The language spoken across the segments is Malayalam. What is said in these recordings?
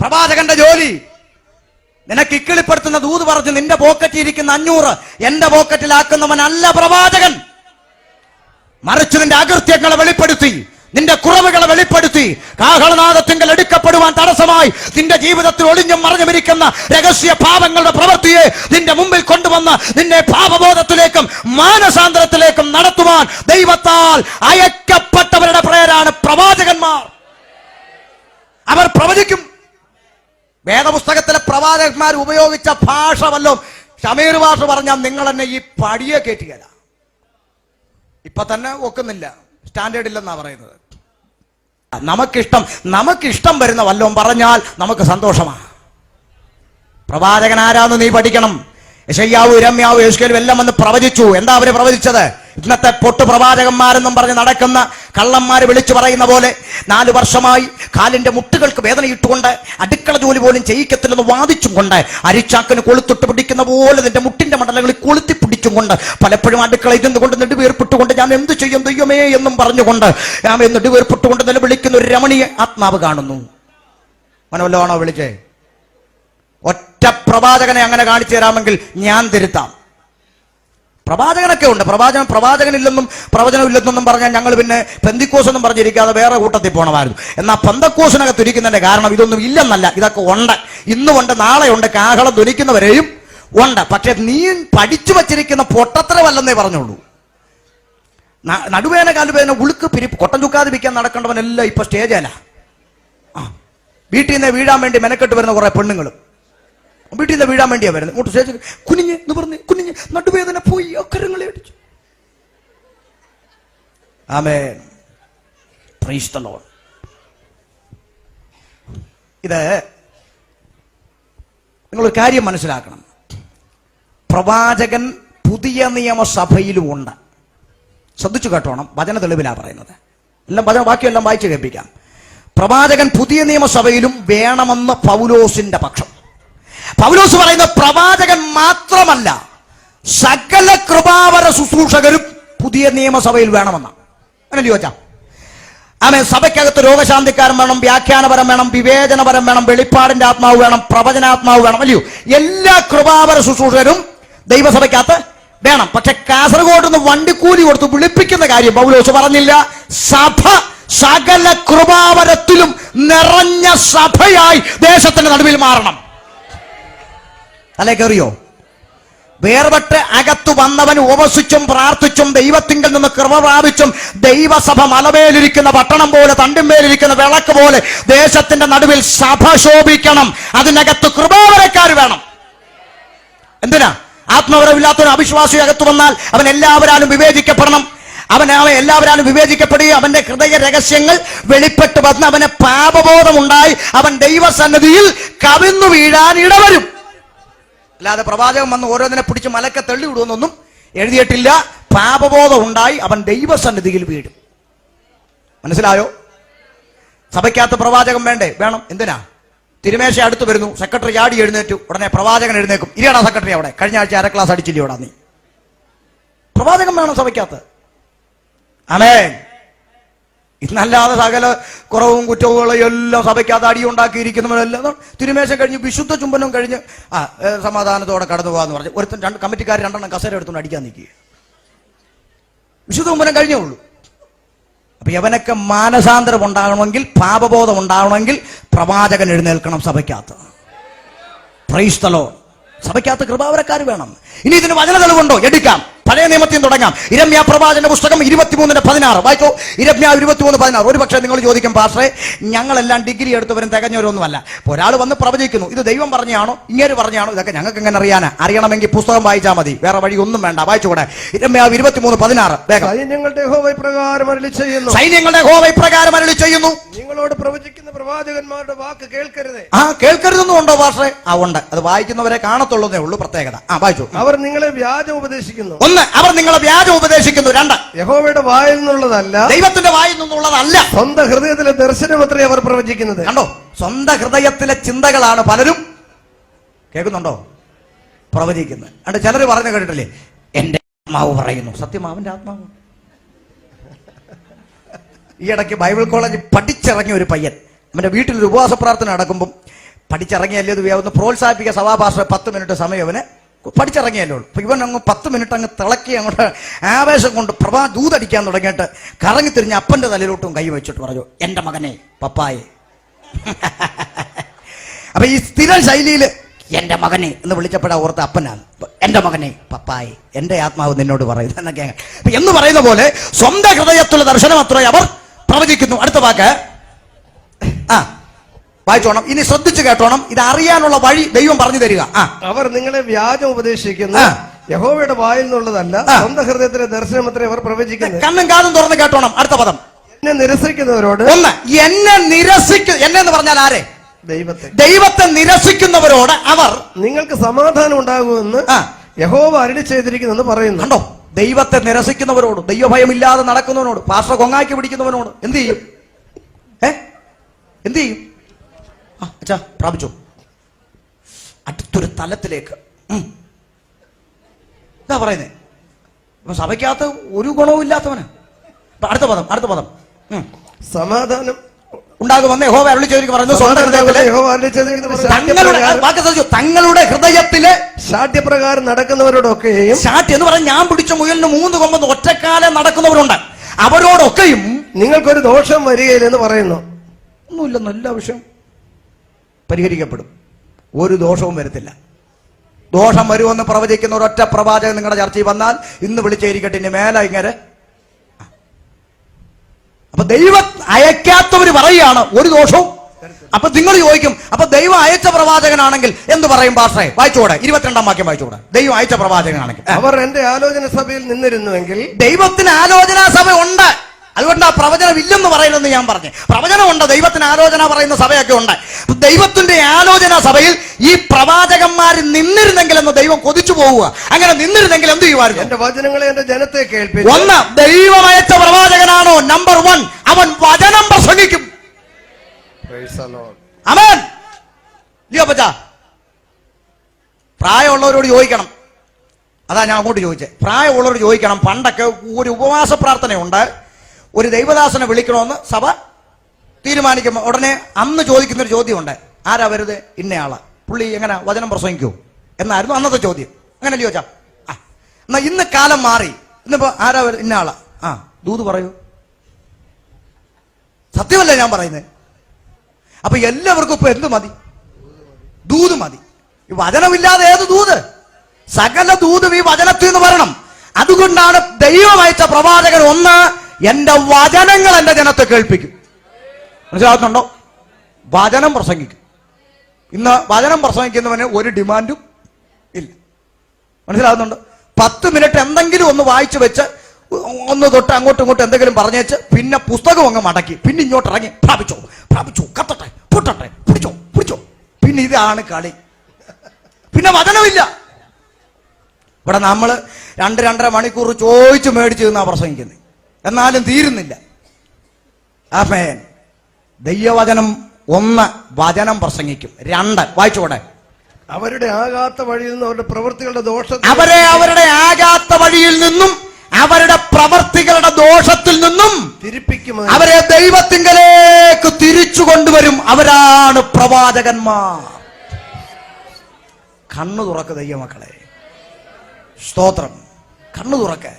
പ്രവാചകന്റെ ജോലി നിനക്ക് ഇക്കിളിപ്പെടുത്തുന്ന ദൂത് പറഞ്ഞു നിന്റെ പോക്കറ്റിൽ ഇരിക്കുന്ന 500 എന്റെ പോക്കറ്റിലാക്കുന്നവനല്ല പ്രവാചകൻ. മറിച്ച് നിന്റെ അകൃത്യങ്ങളെ വെളിപ്പെടുത്തി, നിന്റെ കുറവുകളെ വെളിപ്പെടുത്തി, കാഹളനാദത്തിങ്കൽ എടുക്കപ്പെടുവാൻ തടസ്സമായി നിന്റെ ജീവിതത്തിൽ ഒളിഞ്ഞും മറഞ്ഞുമിരിക്കുന്ന രഹസ്യ പാപങ്ങളുടെ പ്രവൃത്തിയെ നിന്റെ മുമ്പിൽ കൊണ്ടുവന്ന് നിന്നെ പാപബോധത്തിലേക്കും മാനസാന്തരത്തിലേക്കും നടത്തുവാൻ ദൈവത്താൽ അയക്കപ്പെട്ടവരുടെ പേരാണ് പ്രവാചകന്മാർ. അവർ പ്രവചിക്കും. വേദപുസ്തകത്തിലെ പ്രവാചകന്മാർ ഉപയോഗിച്ച ഭാഷ വല്ലോ ഷമീർ ഭാഷ പറഞ്ഞാൽ നിങ്ങൾ എന്നെ ഈ പടിയെ കയറ്റുകയില്ല. ഇപ്പൊ തന്നെ ഒക്കുന്നില്ല, സ്റ്റാൻഡേർഡ് ഇല്ലെന്നാ പറയുന്നത്. നമുക്കിഷ്ടം വരുന്ന വല്ലതും പറഞ്ഞാൽ നമുക്ക് സന്തോഷമാണ്. പ്രവാചകൻ ആരാന്ന് നീ പഠിക്കണം. യെശയ്യാവ്, ഇരമ്യാവ്, യെഹൂസ്കേലും എല്ലാം വന്ന് പ്രവചിച്ചു. എന്താ അവര് പ്രവചിച്ചത്? ഇന്നത്തെ പൊട്ടു പ്രവാചകന്മാരെന്നും പറഞ്ഞ് നടക്കുന്ന കള്ളന്മാര് വിളിച്ചു പറയുന്ന പോലെ 4 വർഷമായി കാലിന്റെ മുട്ടുകൾക്ക് വേദനയിട്ടുകൊണ്ട് അടുക്കള ജോലി പോലും ചെയ്യിക്കത്തില്ലെന്ന് വാദിച്ചും കൊണ്ട്, അരിച്ചാക്കിന് കൊളുത്തിട്ട് പിടിക്കുന്ന പോലെ നിന്റെ മുട്ടിന്റെ മണ്ഡലങ്ങളിൽ കൊളുത്തി പിടിച്ചും കൊണ്ട്, പലപ്പോഴും അടുക്കള ഇരുന്നുകൊണ്ട് നെടുവേർപ്പിട്ടുകൊണ്ട് ഞാൻ എന്ത് ചെയ്യും ദൈവമേ എന്നും പറഞ്ഞുകൊണ്ട് നെടുവേർപ്പിട്ടുകൊണ്ട് നിലവിളിക്കുന്ന ഒരു രമണീയ ആത്മാവ് കാണുന്നു. മനോല്ലമാണോ വിളിച്ചേ? ഒറ്റ പ്രവാചകനെ അങ്ങനെ കാണിച്ചു തരാമെങ്കിൽ ഞാൻ തിരുത്താം. പ്രവാചകനൊക്കെ ഉണ്ട്. പ്രവാചകനില്ലെന്നും പ്രവചനമില്ലെന്നും പറഞ്ഞാൽ ഞങ്ങൾ പിന്നെ പെന്തിക്കോസ് എന്നും പറഞ്ഞിരിക്കാതെ വേറെ കൂട്ടത്തിൽ പോകണമായിരുന്നു. എന്നാൽ പെന്തക്കോസിനകത്ത് ഇരിക്കുന്നതിന്റെ കാരണം ഇതൊന്നും ഇല്ലെന്നല്ല, ഇതൊക്കെ ഉണ്ട്. ഇന്നുമുണ്ട്, നാളെയുണ്ട്, കാഹളം ധ്വനിക്കുന്നവരെയും ഉണ്ട്. പക്ഷെ നീ പഠിച്ചു വച്ചിരിക്കുന്ന പൊട്ടത്തരമല്ലെന്നേ പറഞ്ഞുള്ളൂ. നടുവേന കാലുവേന ഉളുക്ക് പിരിപ്പ് കൊട്ടം ചുക്കാതിരിക്കാൻ നടക്കേണ്ടവനെല്ലാം ഇപ്പൊ സ്റ്റേജല്ല. വീട്ടിൽ നിന്ന് വീഴാൻ വേണ്ടി മെനക്കെട്ട് വരുന്ന കുറെ പെണ്ണുങ്ങളും വീട്ടിൽ നിന്ന് വീഴാൻ വേണ്ടിയാ വരുന്നത്. ഇങ്ങോട്ട് സ്റ്റേജ് കുനിഞ്ഞ് നിവർന്ന് കുനിഞ്ഞ് നടുവേദന പോയി അക്കരങ്ങളെ അടിച്ചു. ആമേൻ, പ്രൈസ് ദി ലോർഡ്. ഇത് നിങ്ങളൊരു കാര്യം മനസ്സിലാക്കണം. പ്രവാചകൻ പുതിയ നിയമസഭയിലും ഉണ്ട്. ശ്രദ്ധിച്ചു കേട്ടോണം, വചന തെളിവിലാ പറയുന്നത്. എല്ലാം ബാക്കിയെല്ലാം വായിച്ചു കേൾപ്പിക്കാം. പ്രവാചകൻ പുതിയ നിയമസഭയിലും വേണമെന്ന് പൗലോസിന്റെ പക്ഷം. പൗലോസ് പറയുന്ന പ്രവാചകൻ മാത്രമല്ല, സകല കൃപാവര ശുശ്രൂഷകരും പുതിയ നിയമസഭയിൽ വേണമെന്നാണ്. അങ്ങനെ ചോദിച്ചാൽ സഭയ്ക്കകത്ത് രോഗശാന്തിക്കാരൻ വേണം, വ്യാഖ്യാനപരം വേണം, വിവേചനപരം വേണം, വെളിപ്പാടിന്റെ ആത്മാവ് വേണം, പ്രവചനാത്മാവ് വേണം, അല്ലയോ? എല്ലാ കൃപാവര ശുശ്രൂഷകരും ദൈവസഭയ്ക്കകത്ത് വേണം. പക്ഷെ കാസർഗോഡ് നിന്ന് വണ്ടിക്കൂലി കൊടുത്ത് വിളിപ്പിക്കുന്ന കാര്യം പൗലോസ് പറഞ്ഞില്ല. സഭ സകല കൃപാവരത്തിലും നിറഞ്ഞ സഭയായി ദേശത്തിന്റെ നടുവിൽ മാറണം. അല്ലേ കയറിയോ? വേർപെട്ട് അകത്തു വന്നവൻ ഉപവസിച്ചും പ്രാർത്ഥിച്ചും ദൈവത്തിങ്കിൽ നിന്ന് കൃപ പ്രാപിച്ചും ദൈവസഭ മലമേലിരിക്കുന്ന പട്ടണം പോലെ, തണ്ടിന്മേലിരിക്കുന്ന വിളക്ക് പോലെ ദേശത്തിന്റെ നടുവിൽ സഭ ശോഭിക്കണം. അതിനകത്ത് കൃപാവരക്കാർ വേണം. എന്തിനാ? ആത്മവരമില്ലാത്തൊരു അവിശ്വാസി അകത്തു വന്നാൽ അവൻ എല്ലാവരാലും വിവേചിക്കപ്പെടണം. അവൻ എല്ലാവരാലും വിവേചിക്കപ്പെടുകയും അവന്റെ ഹൃദയ രഹസ്യങ്ങൾ വെളിപ്പെട്ട് വന്ന് അവന് പാപബോധമുണ്ടായി അവൻ ദൈവസന്നിധിയിൽ കവിന്നു വീഴാൻ ഇടവരും. അല്ലാതെ പ്രവാചകൻ വന്ന് ഓരോന്നിനെ പിടിച്ച് മലക്കെ തള്ളി വിടുമെന്നൊന്നും എഴുതിയിട്ടില്ല. പാപബോധം ഉണ്ടായി അവൻ ദൈവസന്നിധിയിൽ വീഴും. മനസ്സിലായോ? സഭയ്ക്കകത്ത് പ്രവാചകൻ വേണ്ടേ? വേണം. എന്തിനാ? തിരുമേശ അടുത്ത് വരുന്നു, സെക്രട്ടറി ചാടി എഴുന്നേറ്റു, ഉടനെ പ്രവാചകൻ എഴുന്നേക്കും. ഇരിയാടാ സെക്രട്ടറി അവിടെ, കഴിഞ്ഞ ആഴ്ച 1/2 ക്ലാസ് അടിച്ചില്ലയോടാ നീ. പ്രവാചകൻ വേണം സഭയ്ക്കകത്ത്. ആമേൻ. ഇന്നല്ലാതെ സകല കുറവും കുറ്റവും എല്ലാം സഭയ്ക്കകത്ത് അടിയുണ്ടാക്കിയിരിക്കുന്നവരെല്ലാം തിരുമേശം കഴിഞ്ഞ് വിശുദ്ധ ചുംബനം കഴിഞ്ഞ് സമാധാനത്തോടെ കടന്നു പോകാന്ന് പറഞ്ഞു. ഒരുത്തൻ 2 കമ്മിറ്റിക്കാർ 2 കസേര എടുത്തുകൊണ്ട് അടിക്കാൻ നിൽക്കുക. വിശുദ്ധ ചുംബനം കഴിഞ്ഞേ ഉള്ളൂ. അപ്പൊ യവനൊക്കെ മാനസാന്തരം ഉണ്ടാകണമെങ്കിൽ, പാപബോധം ഉണ്ടാകണമെങ്കിൽ പ്രവാചകൻ എഴുന്നേൽക്കണം സഭയ്ക്കകത്ത്. Praise the Lord. സഭയ്ക്കകത്ത് കൃപാവരക്കാർ വേണം. ഇനി ഇതിന് വചന തെളിവുണ്ടോ? എടുക്കാം. പഴയ നിയമത്തിൽ തുടങ്ങാം. ഇരമ്യാ പ്രവാചകന്റെ പുസ്തകം 23:16 വായിച്ചോ. ഇരമ്യാ 23:16. ഒരു പക്ഷേ നിങ്ങൾ ചോദിക്കും, പാസ്റ്ററെ ഞങ്ങളെല്ലാം ഡിഗ്രി എടുത്തവരും തികഞ്ഞവരൊന്നുമല്ല. ഒരാൾ വന്ന് പ്രവചിക്കുന്നു, ഇത് ദൈവം പറഞ്ഞാണോ ഇങ്ങനെ പറഞ്ഞാണോ? ഇതൊക്കെ ഞങ്ങൾക്ക് എങ്ങനെ അറിയാനാ? അറിയണമെങ്കിൽ പുസ്തകം വായിച്ചാൽ മതി, വേറെ വഴി ഒന്നും വേണ്ട. വായിച്ചുകൂടെ? ഇരമ്യാ 23:16 വേഗം. സൈന്യങ്ങളുടെ യഹോവ ഇപ്രകാരം അരുളി ചെയ്യുന്നു, സൈന്യങ്ങളുടെ യഹോവ ഇപ്രകാരം അരുളി ചെയ്യുന്നു, നിങ്ങളോട് പ്രവചിക്കുന്ന പ്രവാചകന്മാരുടെ വാക്ക് കേൾക്കരുതേ. കേൾക്കരുതെന്നും ഉണ്ടോ പാസ്റ്ററെ? ഉണ്ട്. അത് വായിക്കുന്നവരെ കാണത്തുള്ളതേ ഉള്ളൂ പ്രത്യേകത. വായിച്ചു. അവർ നിങ്ങളെ വ്യാജം ഉപദേശിക്കുന്നു. അവർ നിങ്ങളെ വ്യാജം ഉപദേശിക്കുന്നു. 2 യഹോവയുടെ വായിൽ നിന്നുള്ളതല്ല, ദൈവത്തിന്റെ വായിൽ നിന്നുള്ളതല്ല, സ്വന്തം ഹൃദയത്തിലെ ദർശനമത്രേ അവർ പ്രവചിക്കുന്നത്. കണ്ടോ? സ്വന്തം ഹൃദയത്തിലെ ചിന്തകളാണ് പലരും കേൾക്കുന്നുണ്ടോ പ്രവചിക്കുന്നത്. അണ്ട് ചിലർ പറഞ്ഞു കേട്ടിട്ടില്ലേ, എന്റെ ആത്മാവ് പറയുന്നു. സത്യമാവന്റെ ആത്മാവ്. ഈ ഇടയ്ക്ക് ബൈബിൾ കോളേജ് പഠിച്ചിറങ്ങിയ ഒരു പയ്യൻ അവന്റെ വീട്ടിൽ ഒരു ഉപവാസ പ്രാർത്ഥന നടക്കുമ്പോൾ പഠിച്ചിറങ്ങിയല്ലേ ഇത് ഒന്ന് പ്രോത്സാഹിപ്പിക്കുക സഭാഭാഷ 10 മിനിറ്റ് സമയം അവന് പഠിച്ചിറങ്ങിയല്ലേ ഉള്ളൂ. അപ്പൊ ഇവൻ അങ്ങ് 10 മിനിറ്റ് അങ്ങ് തിളക്കി അങ്ങോട്ട് ആവേശം കൊണ്ട് ദൂതടിക്കാൻ തുടങ്ങിയിട്ട് കറങ്ങി തിരിഞ്ഞ് അപ്പന്റെ തലയിലോട്ടും കൈ വെച്ചിട്ട് പറഞ്ഞു, എന്റെ മകനെ പപ്പായെ. അപ്പൊ ഈ സ്ഥിര ശൈലിയിൽ എന്റെ മകനെ എന്ന് വിളിച്ചപ്പോഴാ ഓർത്ത അപ്പനാണ്. എന്റെ മകനെ പപ്പായെ, എന്റെ ആത്മാവ് നിന്നോട് പറയുന്നത് എന്നൊക്കെ. എന്ന് പറയുന്ന പോലെ സ്വന്തം ഹൃദയത്തിലുള്ള ദർശനം അത്ര അവർ പ്രവചിക്കുന്നു. അടുത്ത വാക്ക് വായിച്ചോണം, ഇനി ശ്രദ്ധിച്ചു കേട്ടോണം. ഇത് അറിയാനുള്ള വഴി ദൈവം പറഞ്ഞു തരിക. അവർ നിങ്ങളെ വ്യാജം ഉപദേശിക്കുന്നു, യഹോവയുടെ വായിൽ നിന്നുള്ളതല്ല, സ്വന്തം ഹൃദയത്തിലെ ദർശനം അത്രേ അവർ പ്രവചിക്കുന്നത്. കണ്ണും കാതും തുറന്ന് കേട്ടോണം. അടുത്ത പദം, എന്നെ നിരസിക്കുന്നവരോട്. ഒന്ന്, എന്നെ എന്ന് പറഞ്ഞാൽ ആരെ? ദൈവത്തെ നിരസിക്കുന്നവരോട് അവർ നിങ്ങൾക്ക് സമാധാനം ഉണ്ടാകുമെന്ന് യഹോവ അരുളി ചെയ്തിരിക്കുന്നെന്ന് പറയുന്നു. കണ്ടോ, ദൈവത്തെ നിരസിക്കുന്നവരോട്, ദൈവഭയമില്ലാതെ നടക്കുന്നവനോട്, പാസ്റ്റർ കൊങ്ങാക്കി പിടിക്കുന്നവനോട് എന്ത് ചെയ്യും? എന്ത് ചെയ്യും? അച്ഛാ പ്രാപിച്ചു അടുത്തൊരു തലത്തിലേക്ക് എന്താ പറയുന്നേ? അപ്പൊ സഭയ്ക്കകത്ത് ഒരു ഗുണവും ഇല്ലാത്തവന്. അടുത്ത പദം സമാധാനം ഉണ്ടാകുമെന്ന് യഹോവ അരുളി ചെയ്തിരിക്കുന്നു പറയുന്നു. തങ്ങളുടെ ഹൃദയത്തിലെ ശാഠ്യപ്രകാരം നടക്കുന്നവരോടൊക്കെയും, ശാഠ്യം എന്ന് പറഞ്ഞാൽ ഞാൻ പിടിച്ച മുയലിന് 3 കൊമ്പെന്ന് ഒറ്റക്കാലം നടക്കുന്നവരുണ്ട്, അവരോടൊക്കെയും നിങ്ങൾക്കൊരു ദോഷം വരികയില്ലെന്ന് പറയുന്നു. ഒന്നുമില്ലെന്ന്, എല്ലാ വിഷയം പരിഹരിക്കപ്പെടും, ഒരു ദോഷവും വരത്തില്ല. ദോഷം വരുമെന്ന് പ്രവചിക്കുന്ന ഒരൊറ്റ പ്രവാചകൻ നിങ്ങളുടെ ചർച്ചയിൽ വന്നാൽ ഇന്ന് വിളിച്ചേരിക്കട്ടെ, ഇനി മേല ഇങ്ങനെ. അപ്പൊ ദൈവം അയക്കാത്തവര് പറയുകയാണ് ഒരു ദോഷവും. അപ്പൊ നിങ്ങൾ ചോദിക്കും, അപ്പൊ ദൈവം അയച്ച പ്രവാചകനാണെങ്കിൽ എന്ത് പറയും പാസ്റ്ററെ? വായിച്ചൂടെ, 22-ാം വാക്യം വായിച്ചൂടെ. ദൈവം അയച്ച പ്രവാചകനാണെങ്കിൽ അവർ എന്റെ ആലോചന സഭയിൽ നിന്നിരുന്നുവെങ്കിൽ. ദൈവത്തിന് ആലോചനാ സഭ ഉണ്ട്, അതുകൊണ്ട് ആ പ്രവചനം ഇല്ലെന്ന് പറയുന്നത് ഞാൻ പറഞ്ഞു. പ്രവചനമുണ്ട്, ദൈവത്തിന് ആലോചന പറയുന്ന സഭയൊക്കെ ഉണ്ട്. ദൈവത്തിന്റെ ആലോചന സഭയിൽ ഈ പ്രവാചകന്മാർ നിന്നിരുന്നെങ്കിൽ എന്ന് ദൈവം കൊതിച്ചു പോവുക. അങ്ങനെ നിന്നിരുന്നെങ്കിൽ എന്ത് ചെയ്യുമായിരുന്നു? എന്റെ വചനങ്ങളെ എന്റെ ജനത്തെ കേൾപ്പിച്ചു. ഒന്ന്, ദൈവം അയച്ച പ്രവാചകനാണോ? നമ്പർ 1, അവൻ വചനം പ്രസംഗിക്കും. ആമേൻ. പ്രായമുള്ളവരോട് ചോദിക്കണം, അതാ ഞാൻ അങ്ങോട്ട് ചോദിച്ചത്. പ്രായമുള്ളവരോട് ചോദിക്കണം. പണ്ടൊക്കെ ഒരു ഉപവാസ പ്രാർത്ഥനയുണ്ട്, ഒരു ദൈവദാസനെ വിളിക്കണമെന്ന് സഭ തീരുമാനിക്കുമ്പോൾ ഉടനെ അന്ന് ചോദിക്കുന്നൊരു ചോദ്യമുണ്ട്, ആരാ വരുത്? ഇന്നയാളാ. പുള്ളി എങ്ങനെ വചനം പ്രസംഗിക്കൂ എന്നായിരുന്നു അന്നത്തെ ചോദ്യം. അങ്ങനെ ചോദിച്ചാ എന്നാ ഇന്ന് കാലം മാറി. ഇന്നിപ്പോ ആരാ വരുത്? ഇന്നയാളാ. ദൂത് പറയൂ. സത്യമല്ലേ ഞാൻ പറയുന്നത്? അപ്പൊ എല്ലാവർക്കും ഇപ്പൊ എന്ത് മതി? ദൂത് മതി. ഈ വചനമില്ലാതെ ഏത് ദൂത്? സകല ദൂതും ഈ വചനത്തിൽ നിന്ന് വരണം. അതുകൊണ്ടാണ് ദൈവം അയച്ച പ്രവാചകൻ ഒന്ന്, എന്റെ വചനങ്ങൾ എന്റെ ജനത്തെ കേൾപ്പിക്കും. മനസ്സിലാക്കുന്നുണ്ടോ? വചനം പ്രസംഗിക്കും. ഇന്ന് വചനം പ്രസംഗിക്കുന്നവന് ഒരു ഡിമാൻഡും ഇല്ല. മനസ്സിലാകുന്നുണ്ടോ? 10 മിനിറ്റ് എന്തെങ്കിലും ഒന്ന് വായിച്ചു വെച്ച് ഒന്ന് തൊട്ട് അങ്ങോട്ടും ഇങ്ങോട്ടും എന്തെങ്കിലും പറഞ്ഞേച്ച് പിന്നെ പുസ്തകം അങ്ങ് മടക്കി പിന്നെ ഇങ്ങോട്ട് ഇറങ്ങി പ്രാപിച്ചോ കത്തട്ടെ പൊട്ടട്ടെ പിടിച്ചോ. പിന്നെ ഇതാണ് കളി. പിന്നെ വചനമില്ല. ഇവിടെ നമ്മള് 2-2.5 മണിക്കൂർ ചോദിച്ചു മേടിച്ചു നിന്നാ പ്രസംഗിക്കുന്നത്, എന്നാലും തീരുന്നില്ല. ആമേൻ. ദൈവവചനം 1, വചനം പ്രസംഗിക്കും. 2, വായിച്ചോടെ, അവരുടെ ആകാത്ത വഴിയിൽ നിന്നും അവരുടെ പ്രവൃത്തികളുടെ ദോഷത്തിൽ അവരുടെ ആകാത്ത വഴിയിൽ നിന്നും അവരുടെ പ്രവൃത്തികളുടെ ദോഷത്തിൽ നിന്നും തിരിപ്പിക്കും, അവരെ ദൈവത്തിങ്കലേക്ക് തിരിച്ചു കൊണ്ടുവരും. അവരാണ് പ്രവാചകന്മാർ. കണ്ണു തുറക്ക് ദൈവമക്കളെ, സ്തോത്രം. കണ്ണു തുറക്ക്.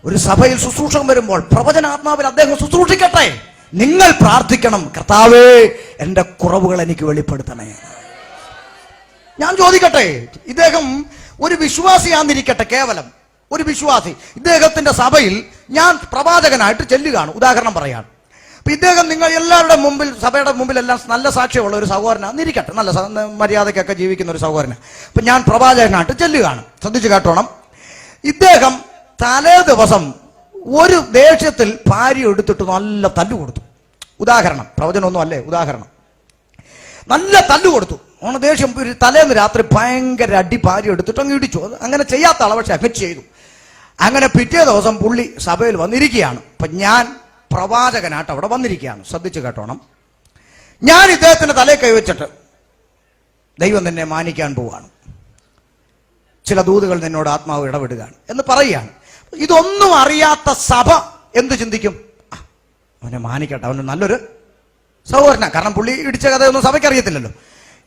ഒരു സഭയിൽ ശുശ്രൂഷകൻ വരുമ്പോൾ പ്രവചനാത്മാവിൽ അദ്ദേഹം ശുശ്രൂഷിക്കട്ടെ. നിങ്ങൾ പ്രാർത്ഥിക്കണം, കർത്താവേ എന്റെ കുറവുകൾ എനിക്ക് വെളിപ്പെടുത്തണേ. ഞാൻ ചോദിക്കട്ടെ, ഇദ്ദേഹം ഒരു വിശ്വാസിയാന്നിരിക്കട്ടെ, കേവലം ഒരു വിശ്വാസി. ഇദ്ദേഹത്തിന്റെ സഭയിൽ ഞാൻ പ്രവാചകനായിട്ട് ചെല്ലുകയാണ്, ഉദാഹരണം പറയാണ്. അപ്പൊ ഇദ്ദേഹം നിങ്ങൾ എല്ലാവരുടെ മുമ്പിൽ, സഭയുടെ മുമ്പിൽ എല്ലാം നല്ല സാക്ഷ്യമുള്ള ഒരു സഹോദരനാന്നിരിക്കട്ടെ, നല്ല മര്യാദയ്ക്കൊക്കെ ജീവിക്കുന്ന ഒരു സഹോദരൻ. അപ്പൊ ഞാൻ പ്രവാചകനായിട്ട് ചെല്ലുകയാണ്. ശ്രദ്ധിച്ചു കേട്ടോണം. ഇദ്ദേഹം തലേ ദിവസം ഒരു ദേഷ്യത്തിൽ ഭാര്യ എടുത്തിട്ട് നല്ല തല്ലു കൊടുത്തു. ഉദാഹരണം, പ്രവചനമൊന്നും അല്ലേ, ഉദാഹരണം. നല്ല തല്ലു കൊടുത്തു. ഓണം ദേഷ്യം. തലേന്ന് രാത്രി ഭയങ്കര അടി ഭാര്യ എടുത്തിട്ട് അങ്ങ് ഇടിച്ചു. അങ്ങനെ ചെയ്യാത്ത ആളെ പക്ഷെ അങ്ങ് ചെയ്തു. അങ്ങനെ പിറ്റേ ദിവസം പുള്ളി സഭയിൽ വന്നിരിക്കുകയാണ്. അപ്പൊ ഞാൻ പ്രവാചകനായിട്ട് അവിടെ വന്നിരിക്കുകയാണ്. ശ്രദ്ധിച്ചു കേട്ടോണം. ഞാൻ ഇദ്ദേഹത്തിന്റെ തലയിൽ കൈവച്ചിട്ട്, ദൈവം നിന്നെ മാനിക്കാൻ പോവുകയാണ്, ചില ദൂതുകൾ നിന്നോട് ആത്മാവ് ഇടപെടുകയാണ് എന്ന് പറയുകയാണ്. ഇതൊന്നും അറിയാത്ത സഭ എന്ത് ചിന്തിക്കും? അവനെ മാനിക്കട്ടെ, അവന് നല്ലൊരു സഹോദരനാ. കാരണം പുള്ളി ഇടിച്ച കഥയൊന്നും സഭയ്ക്ക് അറിയത്തില്ലല്ലോ.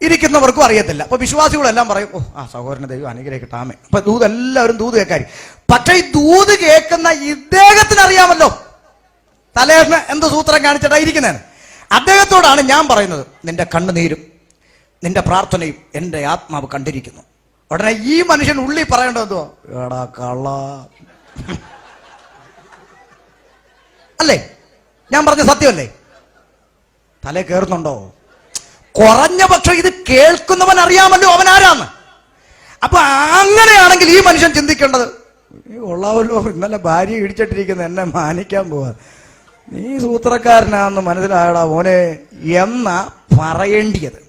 ഇരിക്കുന്നവർക്കും അറിയത്തില്ല. അപ്പൊ വിശ്വാസികളെല്ലാം പറയും, ഓ ആ സഹോദരനെ ദൈവം അനുഗ്രഹിക്കട്ടെ, ആമേൻ. അപ്പൊ ദൂത് എല്ലാവരും ദൂത് കേൾക്കാരി. പക്ഷെ ഈ ദൂത് കേൾക്കുന്ന ഇദ്ദേഹത്തിന് അറിയാമല്ലോ തലേന്ന് എന്ത് സൂത്രം കാണിച്ചിട്ടാ ഇരിക്കുന്നതെന്ന്. അദ്ദേഹത്തോടാണ് ഞാൻ പറയുന്നത്, നിന്റെ കണ്ണുനീരും നിന്റെ പ്രാർത്ഥനയും എന്റെ ആത്മാവ് കണ്ടിരിക്കുന്നു. ഉടനെ ഈ മനുഷ്യൻ ഉള്ളി പറയേണ്ടതോ, എടാ കള്ള അല്ലേ, ഞാൻ പറഞ്ഞ സത്യമല്ലേ? തലേ കയറുന്നുണ്ടോ? കുറഞ്ഞ പക്ഷം ഇത് കേൾക്കുന്നവൻ അറിയാമല്ലോ അവൻ ആരാന്ന്. അപ്പൊ അങ്ങനെയാണെങ്കിൽ ഈ മനുഷ്യൻ ചിന്തിക്കേണ്ടത്, കൊള്ളാമല്ലോ, ഇന്നലെ ഭാര്യ ഇടിച്ചിട്ടിരിക്കുന്ന എന്നെ മാനിക്കാൻ പോവാ, നീ സൂത്രക്കാരനാന്ന് മനസ്സിലായടാ മോനെ എന്നാ പറയേണ്ടിയത്.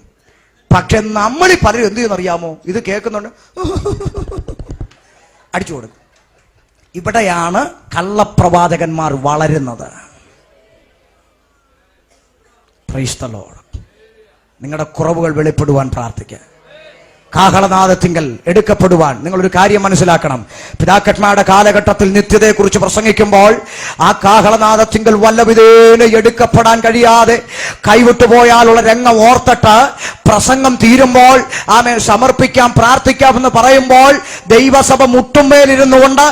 പക്ഷെ നമ്മളീ പലരും എന്ത് ചെയ്യുന്നറിയാമോ, ഇത് കേൾക്കുന്നുണ്ട് അടിച്ചു കൊടുക്കും. ഇവിടെയാണ് കള്ളപ്രവാചകന്മാർ വളരുന്നത്. Price the Lord. നിങ്ങളുടെ കുറവുകൾ വെളിപ്പെടുവാൻ പ്രാർത്ഥിക്കുക. കാഹളനാദത്തിങ്കൽ എടുക്കപ്പെടുവാൻ നിങ്ങളൊരു കാര്യം മനസ്സിലാക്കണം. പിതാക്കന്മാരുടെ കാലഘട്ടത്തിൽ നിത്യതയെക്കുറിച്ച് പ്രസംഗിക്കുമ്പോൾ ആ കാഹളനാദത്തിങ്കൽ വല്ലവിധേന എടുക്കപ്പെടാൻ കഴിയാതെ കൈവിട്ടുപോയാലുള്ള രംഗം ഓർത്തിട്ട് പ്രസംഗം തീരുമ്പോൾ ആമേൻ സമർപ്പിക്കാം, പ്രാർത്ഥിക്കാം എന്ന് പറയുമ്പോൾ ദൈവസഭ മുട്ടുമേലിരുന്നു കൊണ്ട്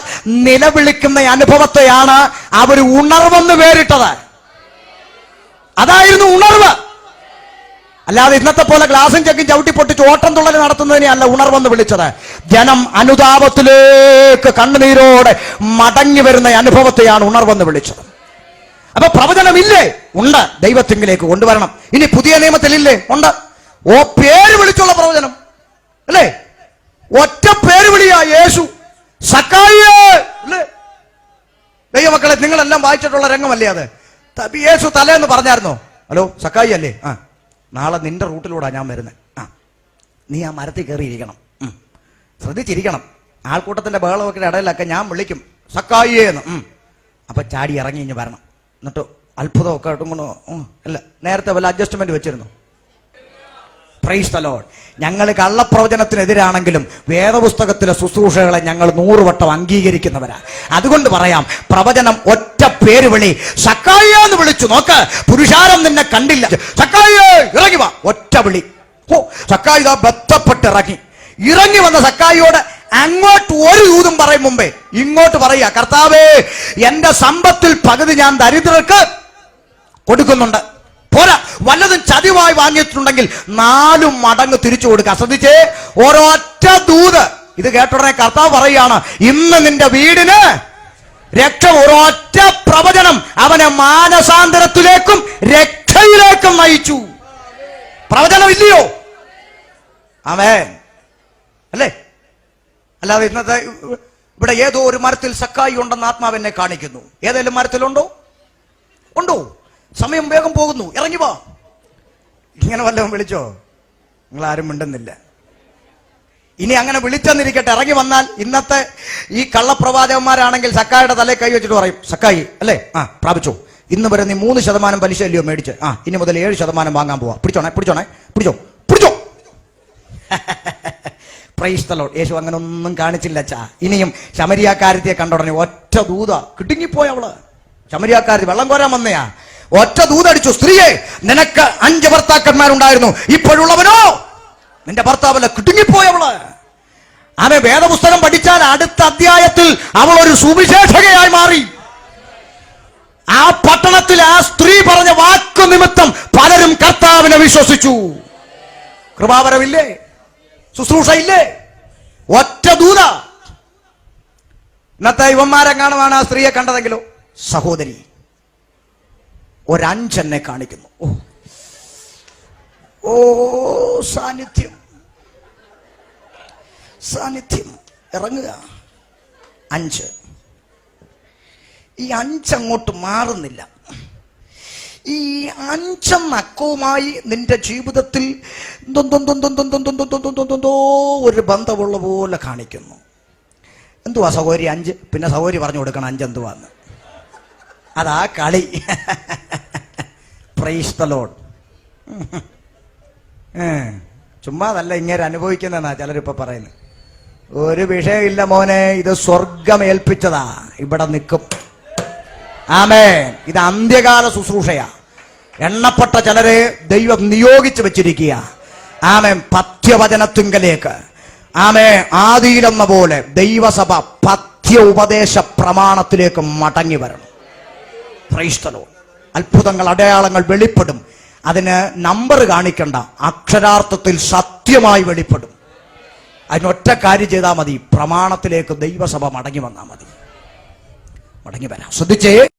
നിലവിളിക്കുന്ന അനുഭവത്തെയാണ് അവർ ഉണർവെന്ന് പേരിട്ടത്. അതായിരുന്നു ഉണർവ്. അല്ലാതെ ഇന്നത്തെ പോലെ ഗ്ലാസും ചെക്കും ചവിട്ടി പൊട്ടിച്ച് ഓട്ടം തുള്ളൽ നടത്തുന്നതിനെ അല്ല ഉണർവെന്ന് വിളിച്ചത്. ജനം അനുതാപത്തിലേക്ക് കണ്ണുനീരോടെ മടങ്ങി വരുന്ന അനുഭവത്തെയാണ് ഉണർവെന്ന് വിളിച്ചത്. അപ്പൊ പ്രവചനമില്ലേ? ഉണ്ട്. ദൈവത്തിങ്കിലേക്ക് കൊണ്ടുവരണം. ഇനി പുതിയ നിയമത്തിലില്ലേ? ഉണ്ട്. ഓ പേര് വിളിച്ചുള്ള പ്രവചനം അല്ലേ? ഒറ്റ പേര് വിളിയാ, യേശു. സക്കായിയേ അല്ലേ? ദൈവമക്കളെ, നിങ്ങളെല്ലാം വായിച്ചിട്ടുള്ള രംഗമല്ലേ അത്? യേശു തലേന്ന് പറഞ്ഞായിരുന്നോ, ഹലോ സക്കായി അല്ലേ, ആ നാളെ നിന്റെ റൂട്ടിലൂടെ ഞാൻ വരുന്നത്, ആ നീ ആ മരത്തിൽ കയറിയിരിക്കണം, ശ്രദ്ധിച്ചിരിക്കണം. ആൾക്കൂട്ടത്തിന്റെ ബഹളമൊക്കെ ഇടയിലൊക്കെ ഞാൻ വിളിക്കും സക്കായിന്ന്, അപ്പൊ ചാടി ഇറങ്ങി ഇഞ്ഞ് വരണം. എന്നിട്ട് അത്ഭുതമൊക്കെ ഇട്ടുകൊണ്ടോ അല്ല, നേരത്തെ വല്ല അഡ്ജസ്റ്റ്മെന്റ് വെച്ചിരുന്നു. Price the Lord. ഞങ്ങൾ കള്ളപ്രവചനത്തിനെതിരാണെങ്കിലും വേദപുസ്തകത്തിലെ ശുശ്രൂഷകളെ ഞങ്ങൾ 100 വട്ടം അംഗീകരിക്കുന്നവരാ. അതുകൊണ്ട് പറയാം, പ്രവചനം ഒറ്റ പേര് വിളി. സക്കായി എന്ന് വിളിച്ചു നോക്ക്, പുരുഷാരം നിന്നെ കണ്ടില്ല, സക്കായി ഇറങ്ങി വാ, ഒറ്റ വിളി. ഓ സക്കായി ബന്ധപ്പെട്ട് ഇറങ്ങി വന്ന സക്കായിയോട് അങ്ങോട്ട് ഒരു ദൂതും പറയും മുമ്പേ ഇങ്ങോട്ട് പറയാ, കർത്താവേ എന്റെ സമ്പത്തിൽ പകുതി ഞാൻ ദരിദ്രർക്ക് കൊടുക്കുന്നുണ്ട്, പോരാ വല്ലതും ചതിവായി വാങ്ങിയിട്ടുണ്ടെങ്കിൽ 4 മടങ്ങ് തിരിച്ചു കൊടുക്കുക. ശ്രദ്ധിച്ചേ, ഒരൊറ്റ ദൂത്. ഇത് കേട്ടുടനെ കർത്താവ് പറയുകയാണ്, ഇന്ന് നിന്റെ വീടിന് രക്ഷ. ഒരൊറ്റ പ്രവചനം അവനെ മാനസാന്തരത്തിലേക്കും രക്ഷയിലേക്കും നയിച്ചു. പ്രവചനം ഇല്ലയോ? ആമേൻ അല്ലേ? അല്ലാതെ ഇന്നത്തെ ഇവിടെ ഏതോ ഒരു മരത്തിൽ സക്കായി ഉണ്ടെന്ന് ആത്മാവെന്നെ കാണിക്കുന്നു. ഏതെങ്കിലും മരത്തിലുണ്ടോ? ഉണ്ടോ? സമയം വേഗം പോകുന്നു, ഇറങ്ങി വാ. ഇങ്ങനെ വല്ലതും വിളിച്ചോ? നിങ്ങൾ ആരും മിണ്ടുന്നില്ല. ഇനി അങ്ങനെ വിളിച്ചെന്നിരിക്കട്ടെ, ഇറങ്ങി വന്നാൽ ഇന്നത്തെ ഈ കള്ളപ്രവാചകന്മാരാണെങ്കിൽ സക്കായിയുടെ തലേ കൈ വെച്ചിട്ട് പറയും, സക്കായി അല്ലേ, ആ പ്രാപിച്ചോ, ഇന്ന് വരെ നീ 3% പലിശ അല്ലയോ മേടിച്ച്, ആ ഇനി മുതൽ 7% വാങ്ങാൻ പോവാ, പിടിച്ചോണേ പിടിച്ചോണേ പിടിച്ചോ പിടിച്ചോ. Price the Lord. യേശു അങ്ങനെ ഒന്നും കാണിച്ചില്ല. ഇനിയും ശമരിയാക്കാരത്തിയെ കണ്ട ഉടനെ ഒറ്റ ദൂത കിടുങ്ങിപ്പോയ അവള്. ശമരിയാക്കാരത്തി വെള്ളം കോരാൻ വന്നയാ, ഒറ്റ ദൂതടിച്ചു, സ്ത്രീയെ നിനക്ക് 5 ഭർത്താക്കന്മാരുണ്ടായിരുന്നു, ഇപ്പോഴുള്ളവനോ നിന്റെ ഭർത്താവല്ല. കിടുങ്ങിപ്പോയവള്. അവൻ വേദപുസ്തകം പഠിച്ചാൽ അടുത്ത അധ്യായത്തിൽ അവൾ ഒരു സുവിശേഷകയായി മാറി. ആ പട്ടണത്തിൽ ആ സ്ത്രീ പറഞ്ഞ വാക്കു നിമിത്തം പലരും കർത്താവിനെ വിശ്വസിച്ചു. കൃപാവരമില്ലേ? ശുശ്രൂഷയില്ലേ? ഒറ്റ ദൂത. ഇന്നത്തെ ഇവന്മാരെങ്ങാനുമാണ് ആ സ്ത്രീയെ കണ്ടതെങ്കിലോ? സഹോദരി ഒരഞ്ചെന്നെ കാണിക്കുന്നു. ഓ സാന്നിധ്യം സാന്നിധ്യം ഇറങ്ങുക. 5. ഈ 5 അങ്ങോട്ട് മാറുന്നില്ല. ഈ 5 അക്കവുമായി നിന്റെ ജീവിതത്തിൽ ഒരു ബന്ധമുള്ള പോലെ കാണിക്കുന്നു. എന്തുവാ സഹോദരി 5? പിന്നെ സഹോദരി പറഞ്ഞു കൊടുക്കണം 5 എന്തുവാന്ന്. അതാ കളി. Praise the Lord. ചുമ്മാതല്ല ഇങ്ങനെ അനുഭവിക്കുന്നതെന്നാ ചിലരിപ്പോ പറയുന്നത്. ഒരു വിഷയമില്ല മോനെ, ഇത് സ്വർഗം ഏൽപ്പിച്ചതാ, ഇവിടെ നിൽക്കും. ആമേൻ. ഇത് അന്ത്യകാല ശുശ്രൂഷയാ. എണ്ണപ്പെട്ട ചിലരെ ദൈവം നിയോഗിച്ചു വെച്ചിരിക്കുക. ആമേൻ പഥ്യവചനത്തിങ്കലേക്ക് ആമേ ആദിയിലെന്ന പോലെ ദൈവസഭ പഥ്യ ഉപദേശ പ്രമാണത്തിലേക്ക് മടങ്ങി വരണം. Price the Lord. അത്ഭുതങ്ങൾ അടയാളങ്ങൾ വെളിപ്പെടും. അതിന് നമ്പർ കാണിക്കണ്ട, അക്ഷരാർത്ഥത്തിൽ സത്യമായി വെളിപ്പെടും. അതിനൊറ്റ കാര്യം ചെയ്താൽ മതി, പ്രമാണത്തിലേക്ക് ദൈവസഭ മടങ്ങി വന്നാൽ മതി. മടങ്ങി വരാം. ശ്രദ്ധിച്ചേ.